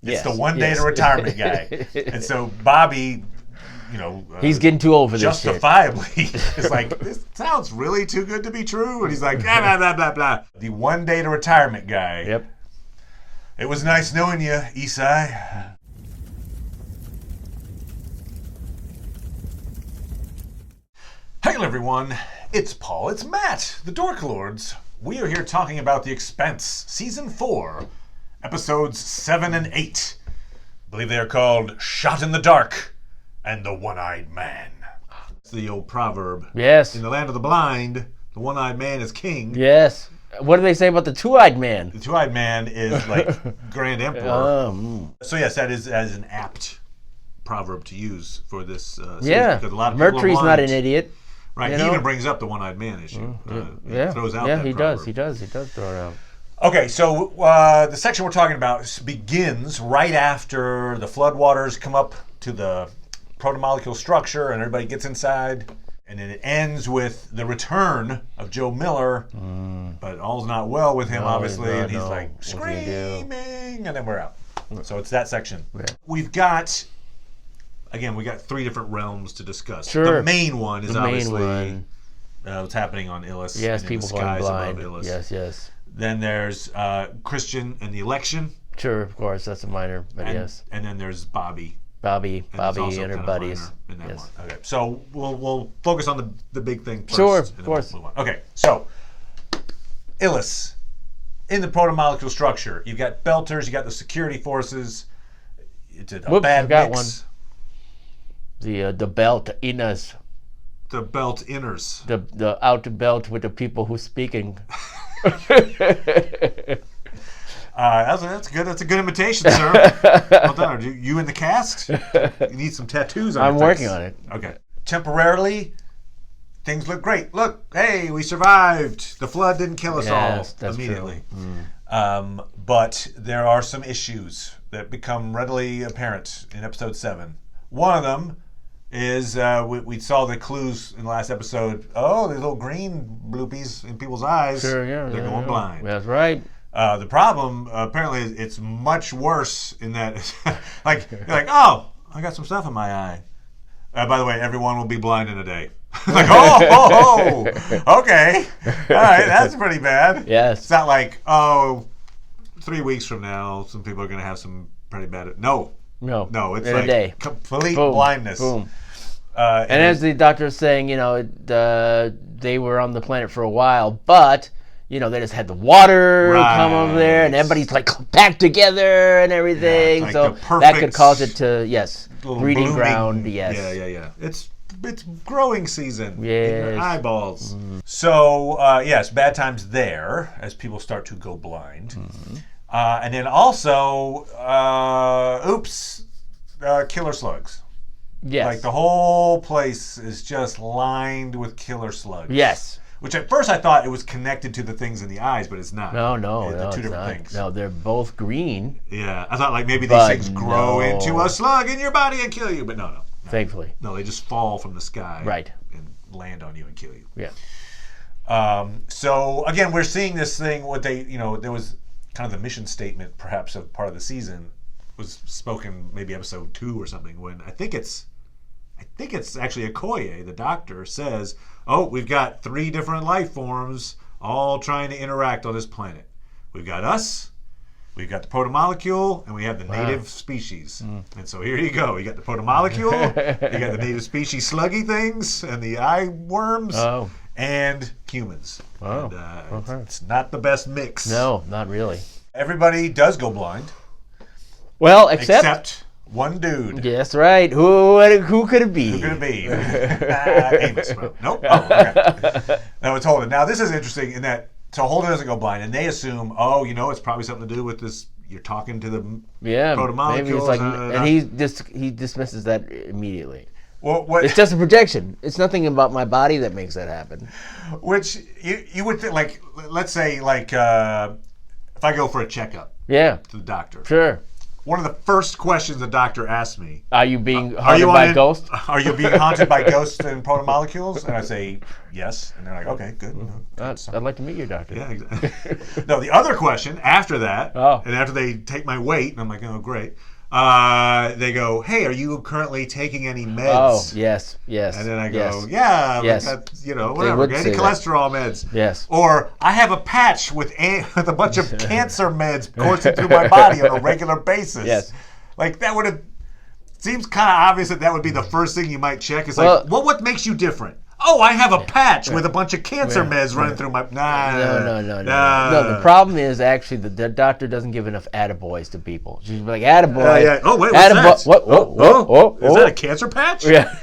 It's the one day to retirement guy. And so Bobby, he's getting too old for this shit. Justifiably is like, this sounds really too good to be true. And he's like, blah, blah, blah, blah. The one day to retirement guy. Yep. It was nice knowing you, Isai. Hey everyone, it's Paul, it's Matt, the Dork Lords. We are here talking about The Expanse, Season 4, Episodes 7 and 8. I believe they are called Shot in the Dark and The One-Eyed Man. It's the old proverb. Yes. In the land of the blind, the one-eyed man is king. Yes. What do they say about the two-eyed man? The two-eyed man is like Grand Emperor. So yes, that is as an apt proverb to use for this series. Because a lot of Mercury's not an idiot. Right, he even brings up the one-eyed man issue. Throws out that he proverb. does. He does throw it out. Okay, so the section we're talking about begins right after the floodwaters come up to the protomolecule structure and everybody gets inside. And then it ends with the return of Joe Miller, but all's not well with him, obviously, and he's like screaming, and then we're out. So it's that section. Yeah. We've got... Again, we got 3 different realms to discuss. Sure. The main one is obviously what's happening on Illis. Yes, and people in the going skies blind. above Illis. Yes. Then there's Christian and the election. Sure, of course, that's a minor, but yes. And then there's Bobby. Bobby and her buddies. In that one. Okay, so we'll focus on the big thing first. Sure, of course. We'll move on. Okay, so Illis in the protomolecule structure. You've got belters. You got the security forces. It's a bad mix. One. The belt inners. The belt inners. The outer belt with the people who speaking. That's good. That's a good imitation, sir. Well done. Are you in the cast? You need some tattoos on your face. I'm working on it. Okay. Temporarily, things look great. Look, hey, we survived. The flood didn't kill us all immediately. But there are some issues that become readily apparent in episode 7. One of them is we saw the clues in the last episode. Oh, there's little green bloopies in people's eyes. Sure, yeah. They're going blind. That's right. The problem, apparently, it's much worse in that, you're like, oh, I got some stuff in my eye. By the way, everyone will be blind in a day. Like, okay. All right, that's pretty bad. Yes. It's not like, 3 weeks from now, some people are going to have some pretty bad... No, it's in like a day. Complete blindness. Boom. And as the doctor is saying, they were on the planet for a while, but... they just had the water come over there, and everybody's like packed together and everything. Like so that could cause it to, breeding ground. Yes. Yeah. It's growing season. Yes. In your eyeballs. So yes, bad times there as people start to go blind, and then also, killer slugs. Yes. Like the whole place is just lined with killer slugs. Yes. Which at first I thought it was connected to the things in the eyes, but it's not. No, they're two it's different not. things. No, they're both green. Yeah, I thought like maybe these things grow into a slug in your body and kill you, but no. Thankfully. No, they just fall from the sky. Right. And land on you and kill you. Yeah. So again, we're seeing this thing. What they, there was kind of the mission statement, perhaps of part of the season, was spoken maybe episode 2 or something. When I think it's actually Okoye, the doctor, says, oh, we've got 3 different life forms all trying to interact on this planet. We've got us, we've got the protomolecule, and we have the native species. And so here you go. You got the protomolecule, you got the native species sluggy things, and the eye worms, and humans. Wow. And, it's not the best mix. No, not really. Everybody does go blind. Well, except one dude. Yes, right. Who could it be? Who could it be? Amos. Nope. Oh, okay. No, it's Holden. Now, this is interesting in that, so Holden doesn't go blind, and they assume, it's probably something to do with this, you're talking to the protomolecules. Maybe it's like, and he dismisses that immediately. Well, it's just a projection. It's nothing about my body that makes that happen. Which, you would think, like, let's say, like, if I go for a checkup. Yeah. To the doctor. Sure. one of the first questions the doctor asked me. Are you being haunted by ghosts? Are you being haunted by ghosts and protomolecules? And I say, yes. And they're like, okay, good. I'd like to meet your doctor. Yeah, exactly. No, the other question after that, and after they take my weight, and I'm like, oh, great. They go, hey, are you currently taking any meds? Oh, yes. And then I go, yeah, that's, whatever. Any cholesterol meds. Yes. Or I have a patch with a bunch of cancer meds coursing through my body on a regular basis. Yes. Like that would have, seems kind of obvious that would be the first thing you might check. It's like, what makes you different? Oh, I have a patch with a bunch of cancer meds running through my... No, the problem is actually the doctor doesn't give enough attaboys to people. She's like, attaboy. Oh, wait, what's that? What? Is that a cancer patch? Yeah.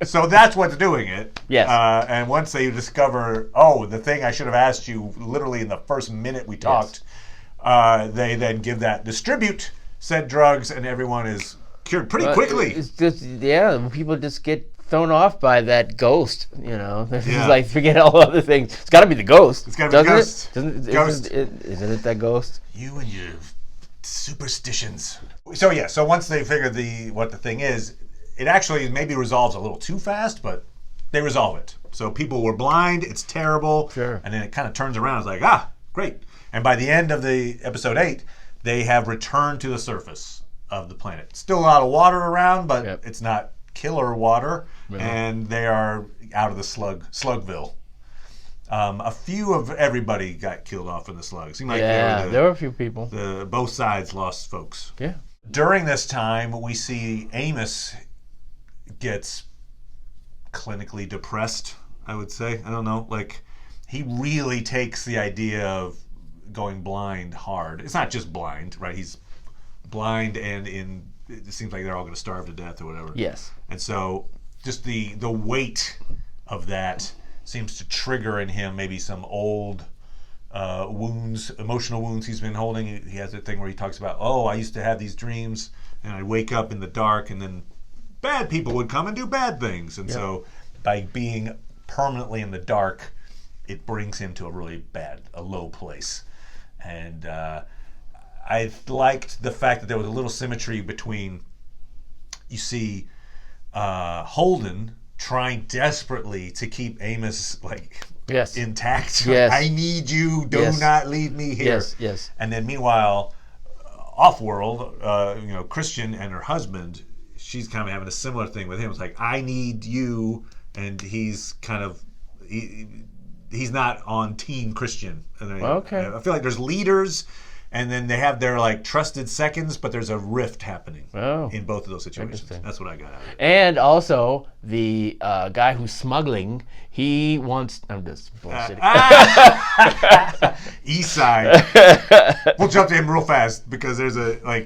So that's what's doing it. Yes. And once they discover, the thing I should have asked you literally in the first minute we talked, they then distribute said drugs, and everyone is cured pretty quickly. It's just, people just get thrown off by that ghost, It's just like, forget all other things. It's got to be the ghost. It's got to be the ghost. Isn't it that ghost? You and your superstitions. So once they figure what the thing is, it actually maybe resolves a little too fast, but they resolve it. So people were blind, it's terrible, sure. And then it kind of turns around. It's like, great. And by the end of the episode 8, they have returned to the surface of the planet. Still a lot of water around, but it's not killer water, and they are out of the Slugville. A few of everybody got killed off in the slugs. Seemed like there were a few people. Both sides lost folks. Yeah. During this time, we see Amos gets clinically depressed, I would say. I don't know. Like, he really takes the idea of going blind hard. It's not just blind, right? He's blind and it seems like they're all going to starve to death or whatever. Yes. And so just the weight of that seems to trigger in him maybe some old wounds, emotional wounds he's been holding. He has a thing where he talks about, I used to have these dreams and I'd wake up in the dark and then bad people would come and do bad things. And so by being permanently in the dark, it brings him to a low place. And I liked the fact that there was a little symmetry between, you see, Holden trying desperately to keep Amos intact. Yes. I need you. Do not leave me here. Yes. And then meanwhile, off-world, Christian and her husband, she's kind of having a similar thing with him. It's like, I need you, and he's kind of he's not on Team Christian. And I feel like there's leaders. And then they have their trusted seconds, but there's a rift happening in both of those situations. That's what I got out of it. And also the guy who's smuggling, he wants. I'm just bullshitting. Esai. We'll jump to him real fast because there's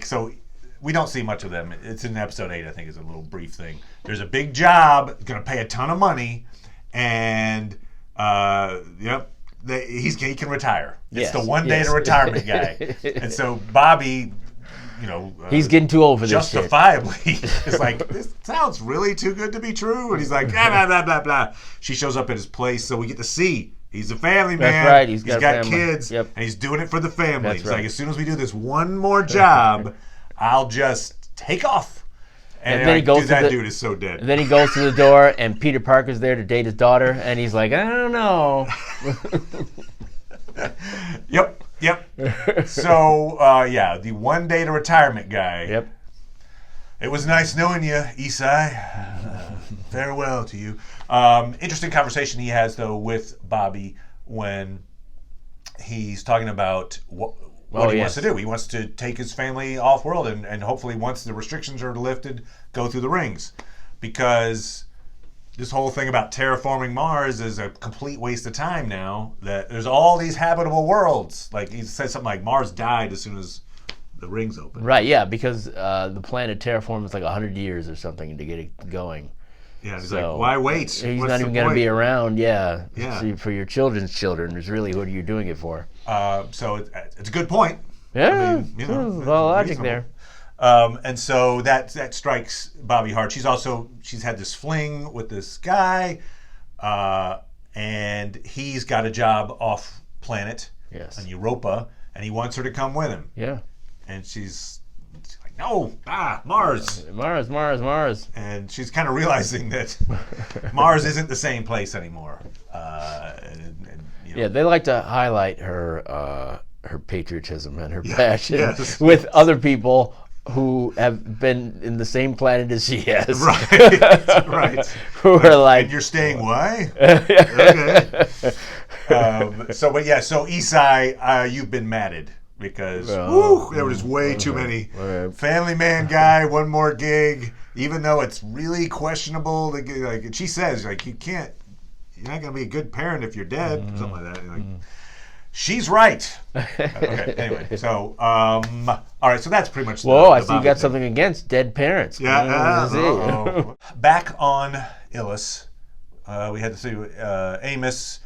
so we don't see much of them. It's in episode 8, I think, is a little brief thing. There's a big job, going to pay a ton of money, and he can retire. It's the one day to retirement guy. And so Bobby, he's getting too old for this shit. Justifiably is like, this sounds really too good to be true. And he's like, blah, blah, blah, blah. She shows up at his place, so we get to see he's a family man. That's right. He's got kids, and he's doing it for the family. That's He's right. like, as soon as we do this one more job, I'll just take off. And then he goes that dude is so dead. And then he goes to the door, and Peter Parker's there to date his daughter, and he's like, I don't know. Yep. So, the one day to retirement guy. Yep. It was nice knowing you, Esai. Farewell to you. Interesting conversation he has, though, with Bobby when he's talking about what he wants to do. He wants to take his family off-world and hopefully once the restrictions are lifted, go through the rings. Because this whole thing about terraforming Mars is a complete waste of time now. That there's all these habitable worlds. Like he said something like Mars died as soon as the rings opened. Right, yeah, because the planet terraforms 100 years or something to get it going. Yeah, he's like, why wait? He's not even going to be around, So for your children's children is really what you're doing it for. So it's a good point. Yeah, there's a lot of logic there. And so that strikes Bobby hard. She's had this fling with this guy, and he's got a job off planet on Europa, and he wants her to come with him. Yeah. And she's like, no, Mars. Mars. And she's kind of realizing that Mars isn't the same place anymore. Yeah, they like to highlight her patriotism and her passion with other people who have been in the same planet as she has. Right. Who are like... And you're staying why? Okay. So Isai, you've been matted because there was way too many. Family man guy, one more gig, even though it's really questionable. Like she says, like you're not going to be a good parent if you're dead, something like that. Like, she's right. Okay, anyway, so, all right, so that's pretty much the Whoa, I see you got thing. something against dead parents. Yeah, back on Illis, we had to see Amos,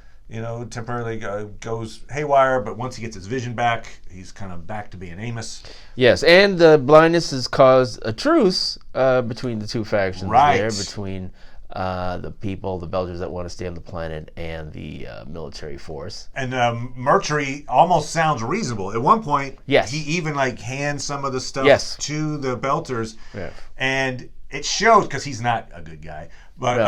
temporarily goes haywire, but once he gets his vision back, he's kind of back to being Amos. Yes, and the blindness has caused a truce between the two factions there, between the people, the Belgians that want to stay on the planet, and the military force. And Mercury almost sounds reasonable. At one point, yes, he even hands some of the stuff to the Belters, and it shows, because he's not a good guy, but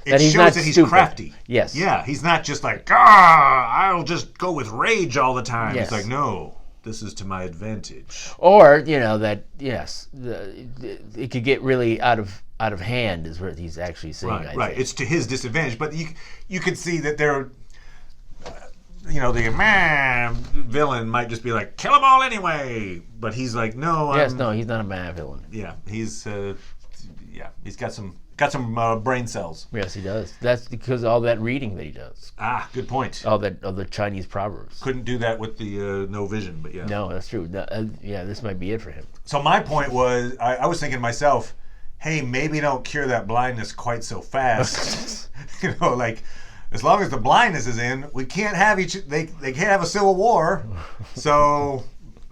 it shows that he's crafty. Yes. Yeah, he's not just like, I'll just go with rage all the time. Yes. He's like, no, this is to my advantage. Or, that, yes, it could get really out of hand is what he's actually saying. I think. It's to his disadvantage, but you can see that they're, the villain might just be like, kill them all anyway, but he's like, no. He's not a mad villain. Yeah, he's got some brain cells. Yes, he does. That's because of all that reading that he does. Good point. All the Chinese proverbs. Couldn't do that with the no vision, but yeah. No, that's true. This might be it for him. So my point was, I was thinking to myself, hey, maybe don't cure that blindness quite so fast. As long as the blindness is in, we can't have they can't have a civil war. So,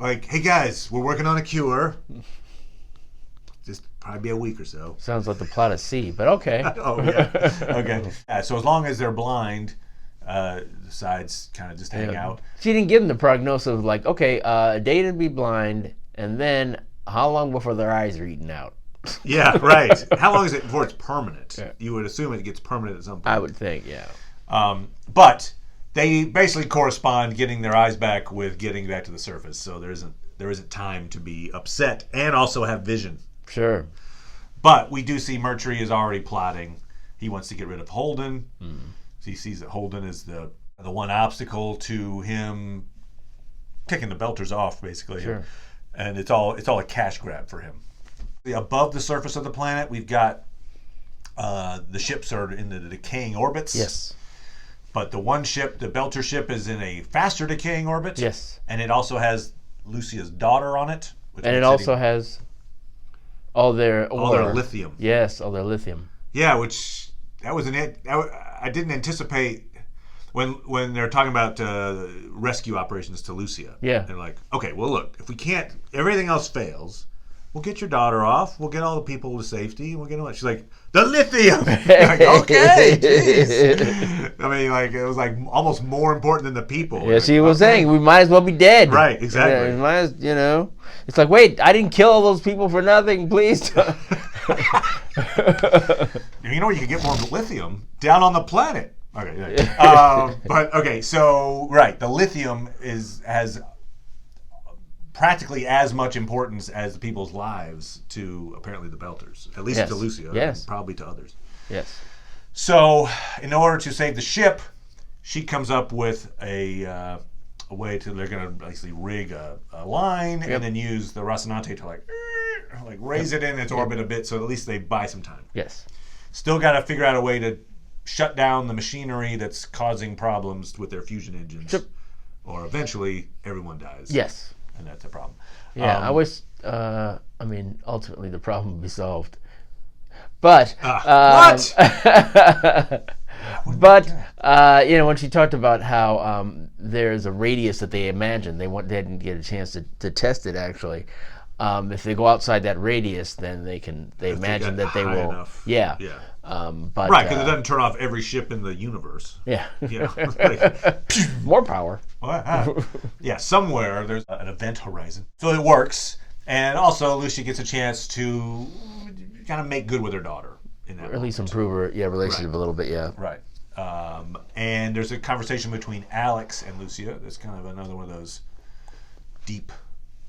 hey guys, we're working on a cure. Just probably be a week or so. Sounds like the plot of C, but okay. Oh yeah. Okay. Yeah, so as long as they're blind, the sides kind of just hang out. She didn't give them the prognosis of a day to be blind, and then how long before their eyes are eaten out? Yeah, right. How long is it before it's permanent? Yeah. You would assume it gets permanent at some point. I would think, yeah. But they basically correspond getting their eyes back with getting back to the surface. So there isn't time to be upset and also have vision. Sure. But we do see Mercury is already plotting. He wants to get rid of Holden. So he sees that Holden is the one obstacle to him kicking the Belters off, basically. Sure. And it's all a cash grab for him. Above the surface of the planet, we've got the ships are in the decaying orbits. Yes. But the one ship, the Belter ship, is in a faster decaying orbit. Yes. And it also has Lucia's daughter on it. And it also has all their lithium. Yes, all their lithium. Yeah, which that was I didn't anticipate when they're talking about rescue operations to Lucia. Yeah. They're like, okay, well look, if we can't, everything else fails. We'll get your daughter off. We'll get all the people to safety. We'll get all. She's like, the lithium. Okay, jeez. I mean, it was almost more important than the people. Yeah, she was saying we might as well be dead. Right, exactly. It's like, wait, I didn't kill all those people for nothing. Please. You know where you can get more lithium? Down on the planet. Okay. But okay, so the lithium has practically as much importance as the people's lives to apparently the Belters, at least to Lucia, and probably to others. Yes. So, in order to save the ship, she comes up with a way to. They're going to basically rig a line and then use the Rocinante to raise it in its orbit a bit, so at least they buy some time. Yes. Still got to figure out a way to shut down the machinery that's causing problems with their fusion engines, or eventually everyone dies. Yes. And that's a problem. Yeah, I wish. Ultimately, the problem would be solved. But what? But when she talked about how there's a radius that they imagined, they didn't get a chance to test it actually. If they go outside that radius, then they imagine that they will. Enough. Yeah. Yeah. But right, because it doesn't turn off every ship in the universe. Yeah. More power. Yeah, somewhere there's an event horizon. So it works, And also, Lucy gets a chance to kind of make good with her daughter in that, or at least improve her relationship a little bit. Yeah, right. And there's a conversation between Alex and Lucia. That's kind of another one of those deep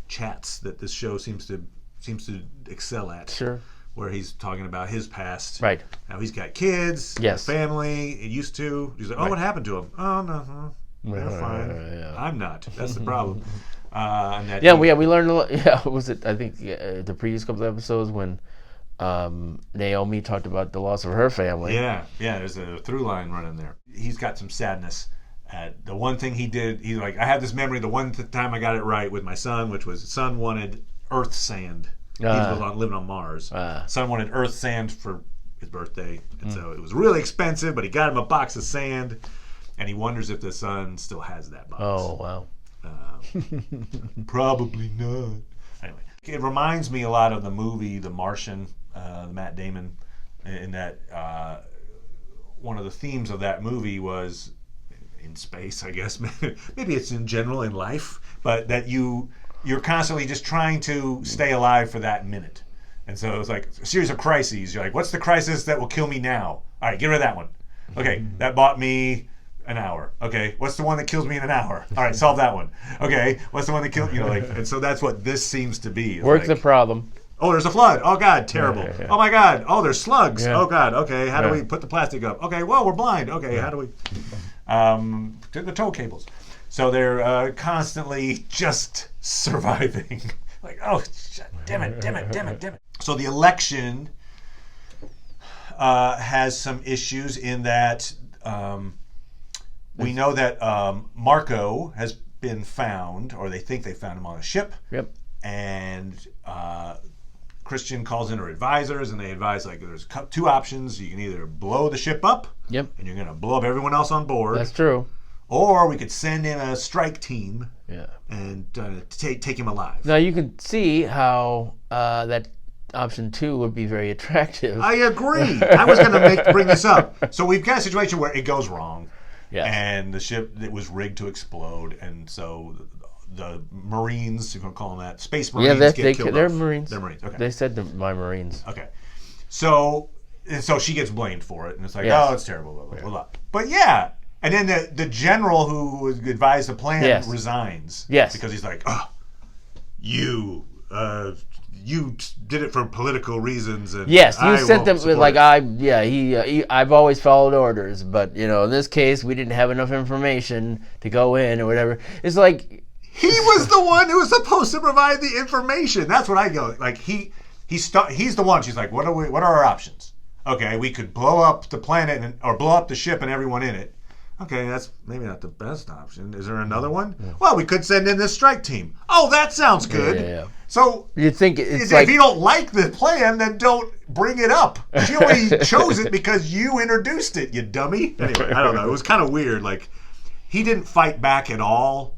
chats that this show seems to excel at. Sure. Where he's talking about his past. Right. Now he's got kids, yes, a family. He used to. He's like, oh, what happened to him? Oh no, they're fine. Yeah. I'm not. That's the problem. We learned a lot. Yeah, was it? I think the previous couple of episodes when Naomi talked about the loss of her family. Yeah. There's a through line running there. He's got some sadness. The one thing he did, he's like, I have this memory. The one time I got it right with my son, which was son wanted earth sand. He was living on Mars. Son wanted earth sand for his birthday, and so it was really expensive. But he got him a box of sand, and he wonders if the son still has that box. Oh wow. Probably not. Anyway, it reminds me a lot of the movie The Martian, Matt Damon, in that one of the themes of that movie was in space, I guess. Maybe it's in general in life, but that you're constantly just trying to stay alive for that minute. And so it's like a series of crises. You're like, what's the crisis that will kill me now? All right, get rid of that one. Okay, that bought me an hour. Okay, what's the one that kills me in an hour? All right, solve that one. Okay, what's the one that kills, and so that's what this seems to be. Work the problem. Oh, there's a flood. Oh, God, terrible. Yeah. Oh, my God. Oh, there's slugs. Yeah. Oh, God. Okay, how do we put the plastic up? Okay, well, we're blind. Okay, how do we... the tow cables. So they're constantly just surviving. Like, oh, damn it. So the election has some issues in that we know that Marco has been found, or they think they found him on a ship. Yep. And Christian calls in her advisors, and they advise, like, there's two options. You can either blow the ship up, yep, and you're going to blow up everyone else on board. That's true. Or we could send in a strike team, yeah, and take him alive. Now you can see how that option 2 would be very attractive. I agree. I was going to bring this up. So we've got a situation where it goes wrong, and the ship it was rigged to explode, and so the Marines, you're going to call them that, Space Marines, get killed they're off. Marines. They're Marines. Okay. They said my Marines. Okay. So she gets blamed for it, and it's like, oh, it's terrible, blah, blah, blah. But yeah. And then the general who advised the plan resigns. Yes. Because he's like, oh, you did it for political reasons. And yes, you sent them with like, I've always followed orders, but in this case we didn't have enough information to go in or whatever. It's like he was the one who was supposed to provide the information. That's what I go like. He's the one. She's like, what are our options? Okay, we could blow up the planet or blow up the ship and everyone in it. Okay, that's maybe not the best option. Is there another one? Yeah. Well, we could send in this strike team. Oh, that sounds good. Yeah. So you think it's if you don't like the plan, then don't bring it up. She only chose it because you introduced it, you dummy. Anyway, I don't know. It was kind of weird. Like, he didn't fight back at all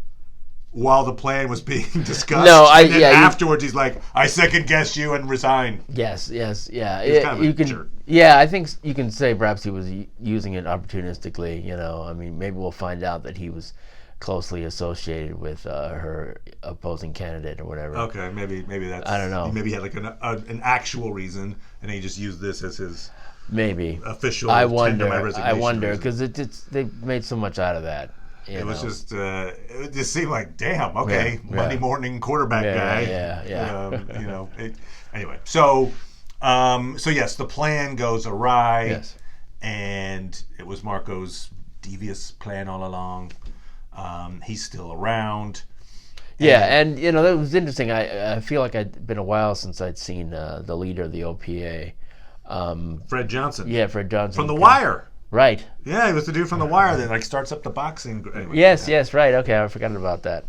while the plan was being discussed. No, afterwards he's like, I second guess you and resign. Yes, yeah. He's kind of a jerk. Yeah, I think you can say perhaps he was using it opportunistically. I mean, maybe we'll find out that he was closely associated with her opposing candidate or whatever. Okay, maybe that's. I don't know. Maybe he had like an actual reason, and he just used this as his official. I wonder because they made so much out of that. It was just it just seemed like, damn, okay, Monday morning quarterback guy. Yeah. Anyway, so yes, the plan goes awry. Yes. And it was Marco's devious plan all along. He's still around. And that was interesting. I feel like it'd been a while since I'd seen the leader of the OPA. Fred Johnson. Yeah, Fred Johnson. From The Wire. Right. Yeah, he was the dude from The Wire that starts up the boxing. Anyway, yes, right. Okay, I forgot about that.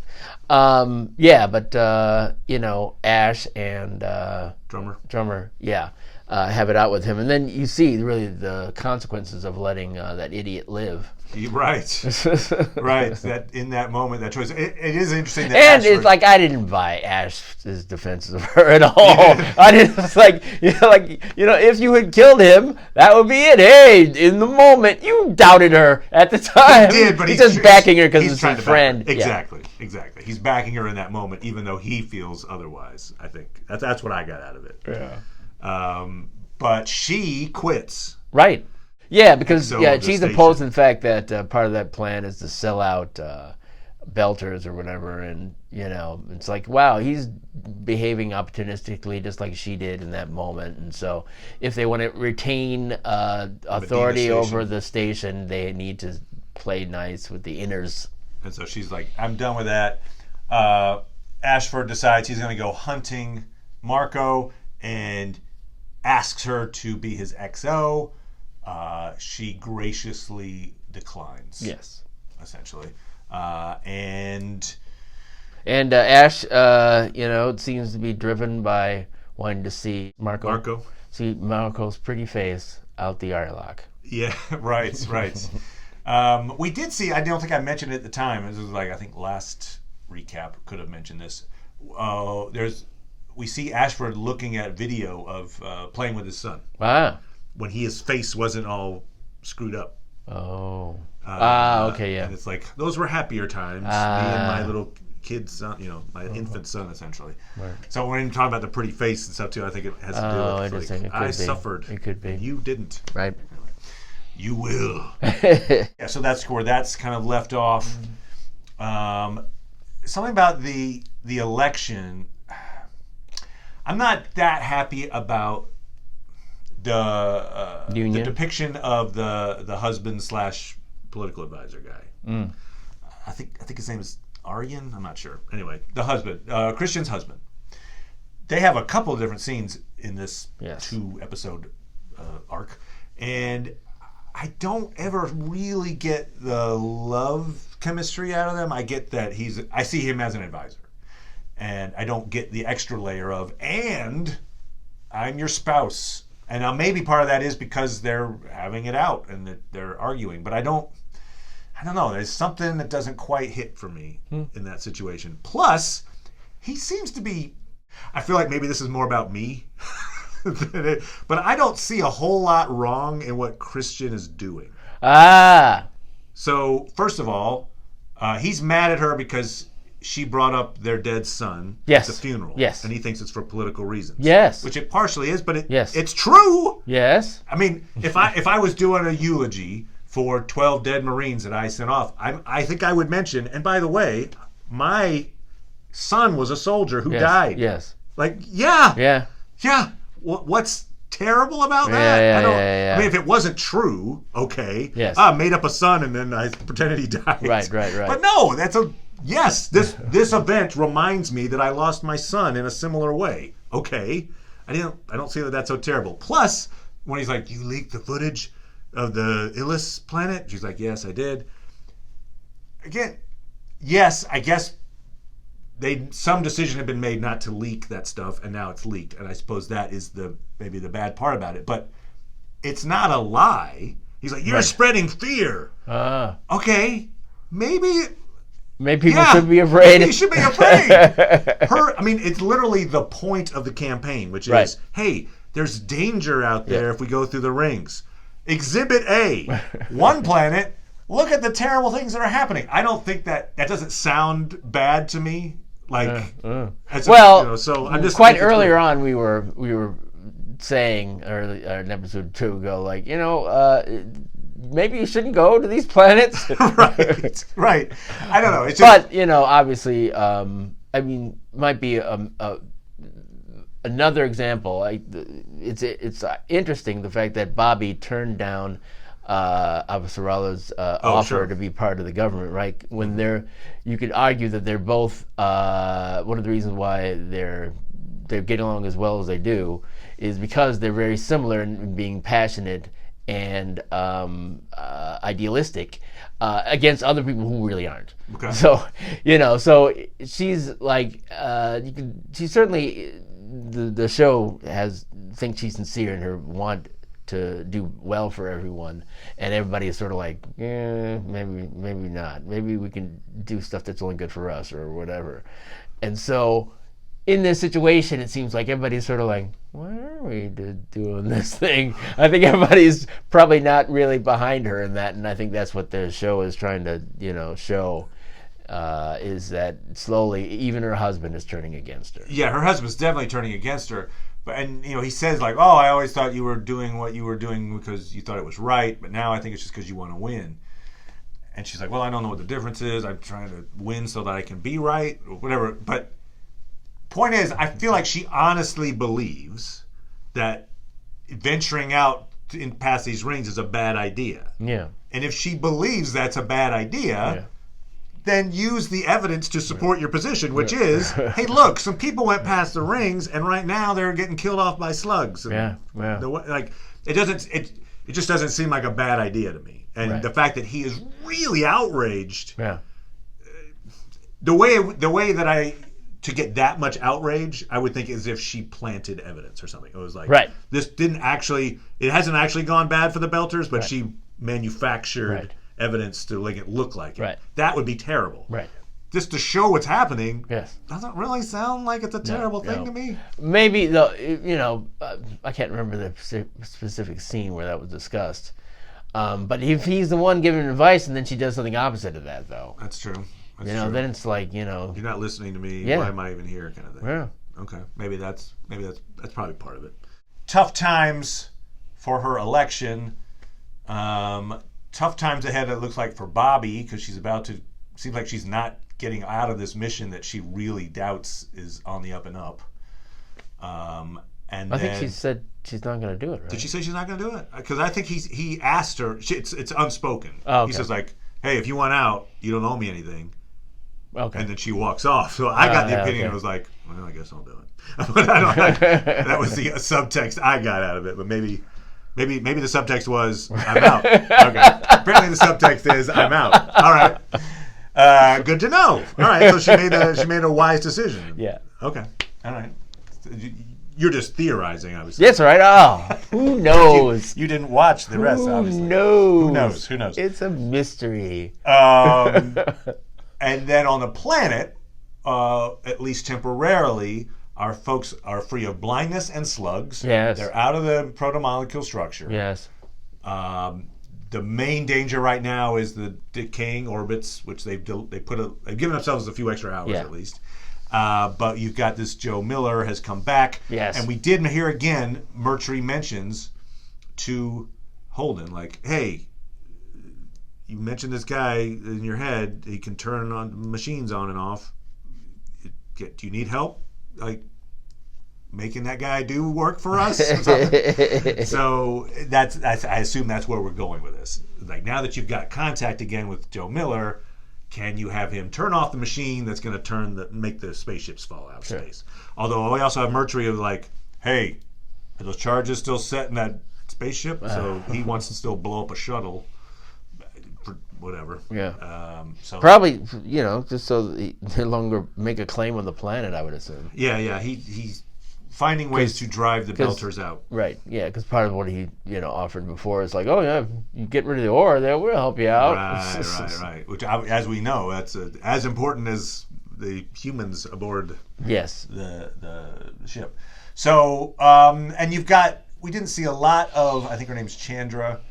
Ash and drummer. Yeah. have it out with him, and then you see really the consequences of letting that idiot live. Right. Right. That in that moment, that choice. It is interesting. That And Ashford, it's like I didn't buy Ash's defenses of her at all. I didn't. It's like if you had killed him, that would be it. Hey, in the moment, you doubted her at the time. He did, but he's just backing her because it's his friend. Exactly. Exactly. He's backing her in that moment, even though he feels otherwise. I think that's what I got out of it. Yeah. But she quits. Right. Yeah, because So she's opposed to the fact that part of that plan is to sell out Belters or whatever, and it's like, wow, he's behaving opportunistically just like she did in that moment, and so if they want to retain authority over the station, they need to play nice with the inners. And so she's like, I'm done with that. Ashford decides he's going to go hunting Marco and asks her to be his XO. She graciously declines. Yes. Essentially. And Ash, it seems to be driven by wanting to see Marco. See Marco's pretty face out the airlock. Yeah, right. We did see, I don't think I mentioned it at the time. This was like, I think last recap could have mentioned this. We see Ashford looking at video of playing with his son. Wow. When his face wasn't all screwed up. Oh. Okay, yeah. And it's like, those were happier times. Me and my little kid son, my infant son, essentially. Right. So when you talk about the pretty face and stuff, too, I think it has to do with, like, I suffered. It could be. You didn't. Right. You will. Yeah, so that's where that's kind of left off. Something about the election. I'm not that happy about the depiction of the husband / political advisor guy. I think his name is Aryan. I'm not sure. Anyway, the husband, Christian's husband. They have a couple of different scenes in this 2-episode arc, and I don't ever really get the love chemistry out of them. I get that I see him as an advisor, and I don't get the extra layer of, and I'm your spouse. And now maybe part of that is because they're having it out and that they're arguing, but I don't know. There's something that doesn't quite hit for me in that situation. Plus, he seems to be, I feel like maybe this is more about me, but I don't see a whole lot wrong in what Christian is doing. So, first of all, he's mad at her because she brought up their dead son at the funeral. Yes. And he thinks it's for political reasons. Yes. Which it partially is, but it's true. Yes. I mean, if I was doing a eulogy for 12 dead Marines that I sent off, I think I would mention, and by the way, my son was a soldier who died. Yes. Like, yeah. Yeah. Yeah. What's terrible about that? I mean, if it wasn't true, okay. Yes. I made up a son and then I pretended he died. Right. But no, this event reminds me that I lost my son in a similar way. Okay. I don't see that that's so terrible. Plus, when he's like, you leaked the footage of the Illis planet? She's like, yes, I did. Again, yes, I guess some decision had been made not to leak that stuff, and now it's leaked, and I suppose that is maybe the bad part about it. But it's not a lie. He's like, you're spreading fear. Okay, maybe people should be afraid. Maybe you should be afraid. It's literally the point of the campaign, which is, hey, there's danger out there if we go through the rings. Exhibit A, one planet. Look at the terrible things that are happening. I don't think that doesn't sound bad to me. Like, so I'm just quite earlier on we were saying, or an episode 2 ago, like, maybe you shouldn't go to these planets. Right. I don't know. It's just, but obviously, might be another example. It's interesting the fact that Bobby turned down Avasarala's offer to be part of the government, right? When you could argue that they're both one of the reasons why they're getting along as well as they do is because they're very similar in being passionate and idealistic against other people who really aren't. Okay. So so she's like she's certainly the show thinks she's sincere in her want to do well for everyone, and everybody is sort of like, maybe not. Maybe we can do stuff that's only good for us or whatever. And so in this situation, it seems like everybody's sort of like, why are we doing this thing? I think everybody's probably not really behind her in that, and I think that's what the show is trying to, show, is that slowly even her husband is turning against her. Yeah, her husband's definitely turning against her. And he says like, oh, I always thought you were doing what you were doing because you thought it was right, but now I think it's just because you want to win. And she's like, well, I don't know what the difference is. I'm trying to win so that I can be right or whatever. But point is, I feel like she honestly believes that venturing out past these rings is a bad idea. Yeah. And if she believes that's a bad idea, then use the evidence to support your position, which is, hey, look, some people went past the rings, and right now they're getting killed off by slugs. And it just doesn't seem like a bad idea to me. And the fact that he is really outraged, the way that to get that much outrage, I would think as if she planted evidence or something. It was like, this it hasn't actually gone bad for the Belters, but she manufactured evidence to make it look like it. That would be terrible. Just to show what's happening doesn't really sound like it's a terrible thing to me. Maybe, though, I can't remember the specific scene where that was discussed. But if he's the one giving advice and then she does something opposite of that, though. That's true. True. Then it's like, you're not listening to me. Why am I even here, kind of thing. Yeah. Okay. Maybe that's probably part of it. Tough times for her election. Tough times ahead, it looks like, for Bobby, because seems like she's not getting out of this mission that she really doubts is on the up and up. I think she said she's not going to do it, right? Did she say she's not going to do it? Because I think he asked her, it's unspoken. Oh, okay. He says like, hey, if you want out, you don't owe me anything. Okay. And then she walks off. So I got the opinion, I was like, well, I guess I'll do it. But that was the subtext I got out of it. But maybe the subtext was, I'm out. Okay. Apparently the subtext is, I'm out. All right. Good to know. All right. So she made a wise decision. Yeah. Okay. All right. You're just theorizing, obviously. That's right. Oh, who knows? You didn't watch the rest, obviously. Who knows? Who knows? It's a mystery. And then on the planet, at least temporarily, our folks are free of blindness and slugs. Yes. They're out of the protomolecule structure. Yes. The main danger right now is the decaying orbits, which they've given themselves a few extra hours at least. But you've got this Joe Miller has come back. Yes. And we did hear again, Murtry mentions to Holden, like, hey, you mentioned this guy in your head, he can turn on machines on and off. Do you need help? Like, making that guy do work for us? So I assume that's where we're going with this. Like, now that you've got contact again with Joe Miller, can you have him turn off the machine that's going to make the spaceships fall out of space? Although we also have Murtry of like, hey, are those charges still set in that spaceship? So he wants to still blow up a shuttle. For whatever. Yeah. So probably, just so that he no longer make a claim on the planet, I would assume. Yeah. He's finding ways to drive the Belters out. Right. Yeah, because part of what he offered before is like, oh yeah, you get rid of the ore, there we'll help you out. Right. Which, as we know, that's as important as the humans aboard. Yes. The ship. So and we didn't see a lot of. I think her name's Chandra.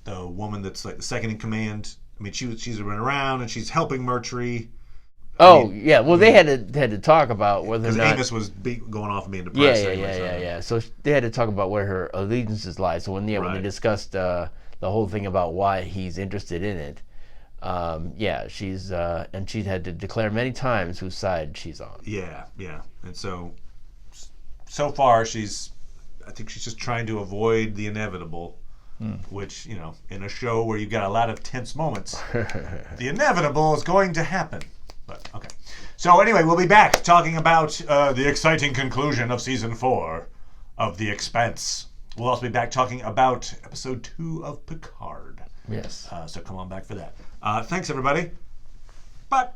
The woman that's like the second in command. I mean, she's running around and she's helping Murtry. Yeah. Well, they had to talk about whether or not Amos was going off and being depressed. Yeah. So they had to talk about where her allegiances lie. So when they discussed the whole thing about why he's interested in it, she's and she had to declare many times whose side she's on. Yeah. And so far I think she's just trying to avoid the inevitable. Which, in a show where you've got a lot of tense moments, the inevitable is going to happen. But, okay. So, anyway, we'll be back talking about the exciting conclusion of Season 4 of The Expanse. We'll also be back talking about Episode 2 of Picard. Yes. So come on back for that. Thanks, everybody. Bye.